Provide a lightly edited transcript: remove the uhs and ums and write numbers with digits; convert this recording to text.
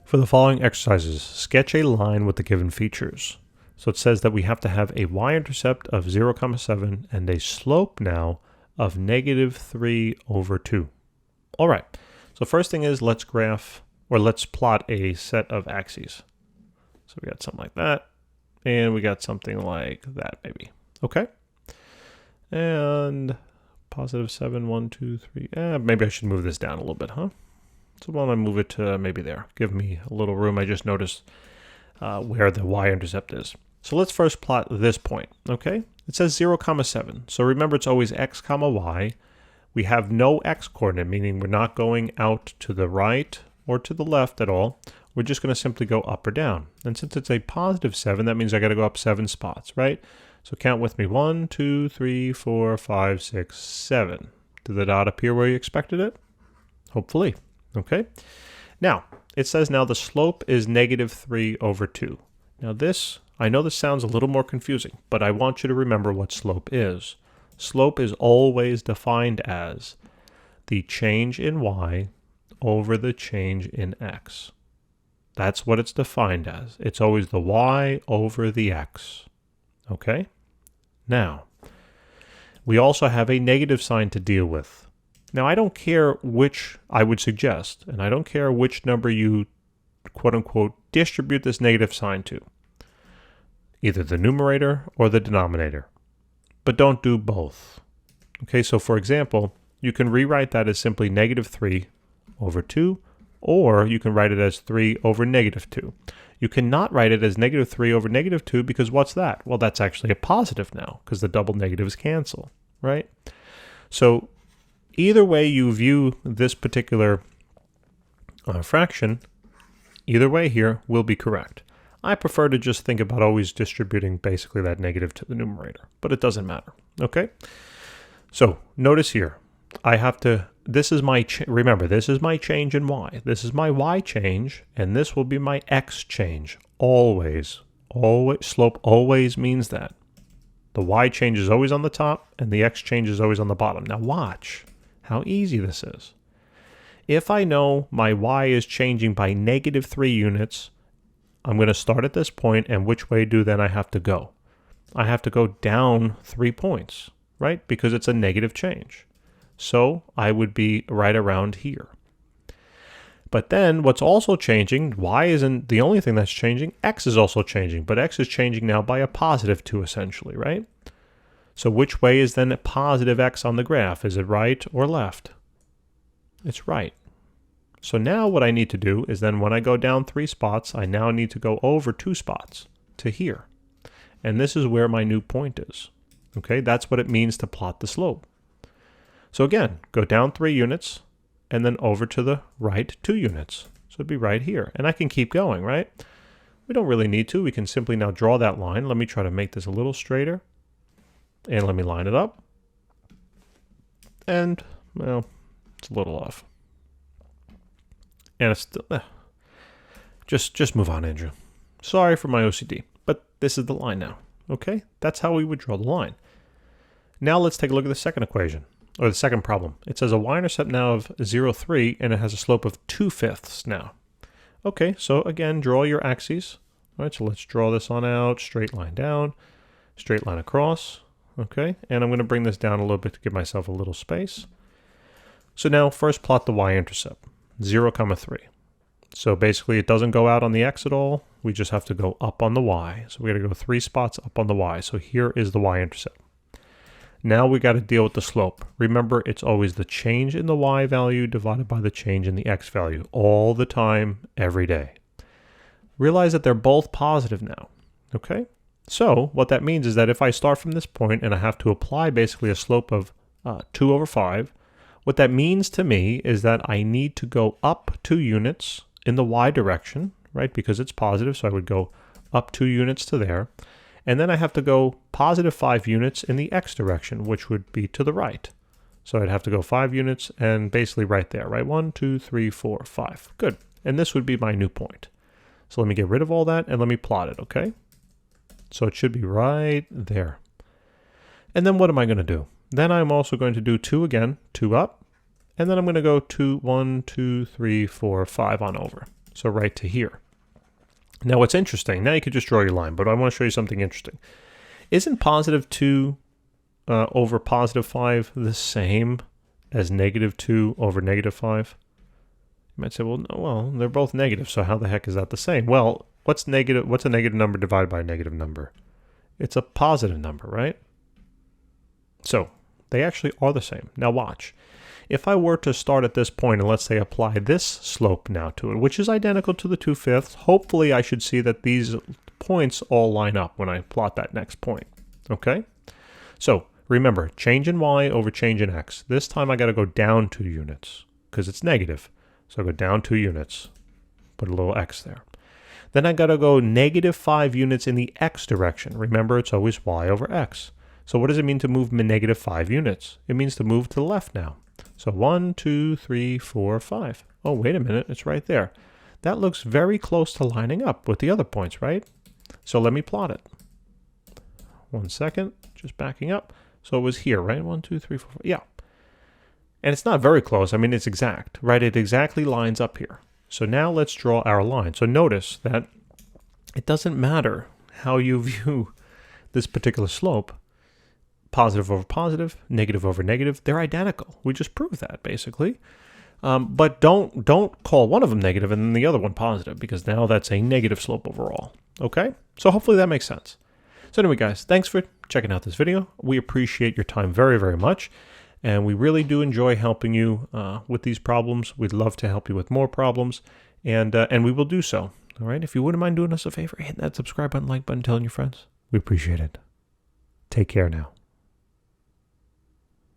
For the following exercises, sketch a line with the given features. So it says that we have to have a y-intercept of 0,7 and a slope now of -3/2. All right, so first thing is let's plot a set of axes. So we got something like that, and we got something like that maybe. Okay, and +7, 1, 2, 3. Maybe I should move this down a little bit, huh? So why don't I move it to maybe there? Give me a little room. I just noticed where the y-intercept is. So let's first plot this point, okay? It says 0,7. So remember, it's always x, y. We have no x coordinate, meaning we're not going out to the right or to the left at all. We're just going to simply go up or down. And since it's a +7, that means I got to go up 7 spots, right? So count with me. 1, 2, 3, 4, 5, 6, 7. Did the dot appear where you expected it? Hopefully. Okay. Now, it says now the slope is -3/2. Now this, I know this sounds a little more confusing, but I want you to remember what slope is. Slope is always defined as the change in y over the change in x. That's what it's defined as. It's always the y over the x. Okay? Now, we also have a negative sign to deal with. Now, I don't care which I would suggest, and I don't care which number you, quote-unquote, distribute this negative sign to. Either the numerator or the denominator. But don't do both. Okay, so for example, you can rewrite that as simply -3/2, or you can write it as 3/2. You cannot write it as -3/2 because what's that? Well, that's actually a positive now, because the double negatives cancel, right? So either way you view this particular fraction, either way here will be correct. I prefer to just think about always distributing basically that negative to the numerator, but it doesn't matter, okay? So notice here, I have to, this is my, remember, this is my change in y. This is my y change, and this will be my x change. Always, slope always means that. The y change is always on the top, and the x change is always on the bottom. Now watch how easy this is. If I know my y is changing by -3 units, I'm going to start at this point, and which way do then I have to go? I have to go down 3 points, right? Because it's a negative change. So I would be right around here. But then what's also changing, y isn't the only thing that's changing, x is also changing, but x is changing now by a +2 essentially, right? So which way is then a positive x on the graph? Is it right or left? It's right. So now what I need to do is then when I go down 3 spots, I now need to go over 2 spots to here. And this is where my new point is. Okay, that's what it means to plot the slope. So again, go down 3 units and then over to the right 2 units. So it'd be right here. And I can keep going, right? We don't really need to. We can simply now draw that line. Let me try to make this a little straighter. And let me line it up. And, well, it's a little off. And it's still, just move on, Andrew. Sorry for my OCD, but this is the line now. Okay, that's how we would draw the line. Now let's take a look at the second equation, or the second problem. It says a y-intercept now of 0,3, and it has a slope of 2/5 now. Okay, so again, draw your axes. All right, so let's draw this on out, straight line down, straight line across. Okay, and I'm going to bring this down a little bit to give myself a little space. So now first plot the y-intercept, 0,3. So basically it doesn't go out on the x at all. We just have to go up on the y. So we got to go 3 spots up on the y. So here is the y-intercept. Now we got to deal with the slope. Remember, it's always the change in the y value divided by the change in the x value all the time, every day. Realize that they're both positive now, okay? So what that means is that if I start from this point and I have to apply basically a slope of 2/5, what that means to me is that I need to go up 2 units in the y direction, right? Because it's positive, so I would go up 2 units to there. And then I have to go +5 units in the x direction, which would be to the right. So I'd have to go 5 units and basically right there, right? 1, 2, 3, 4, 5. Good. And this would be my new point. So let me get rid of all that and let me plot it, okay? So it should be right there. And then what am I going to do? Then I'm also going to do 2 again, 2 up, and then I'm going to go 2, 1, 2, 3, 4, 5 on over. So right to here. Now what's interesting, now you could just draw your line, but I want to show you something interesting. Isn't positive 2 over positive 5 the same as negative 2 over negative 5? You might say, well, no, well, they're both negative, so how the heck is that the same? Well, what's a negative number divided by a negative number? It's a positive number, right? So they actually are the same. Now watch. If I were to start at this point and let's say apply this slope now to it, which is identical to the 2/5, hopefully I should see that these points all line up when I plot that next point. Okay? So remember, change in y over change in x. This time I got to go down 2 units because it's negative. So I go down 2 units, put a little x there. Then I got to go negative 5 units in the x direction. Remember, it's always y over x. So what does it mean to move negative 5 units? It means to move to the left now. So 1, 2, 3, 4, 5. Oh, wait a minute, it's right there. That looks very close to lining up with the other points, right? So let me plot it. 1 second, just backing up. So it was here, right? 1, 2, 3, 4, 5. Yeah. And it's not very close. I mean, it's exact, right? It exactly lines up here. So now let's draw our line. So notice that it doesn't matter how you view this particular slope. Positive over positive, negative over negative, they're identical. We just proved that, basically. But don't call one of them negative and then the other one positive, because now that's a negative slope overall. Okay? So hopefully that makes sense. So anyway, guys, thanks for checking out this video. We appreciate your time very, very much. And we really do enjoy helping you with these problems. We'd love to help you with more problems, and we will do so. All right? If you wouldn't mind doing us a favor, hit that subscribe button, like button, telling your friends. We appreciate it. Take care now.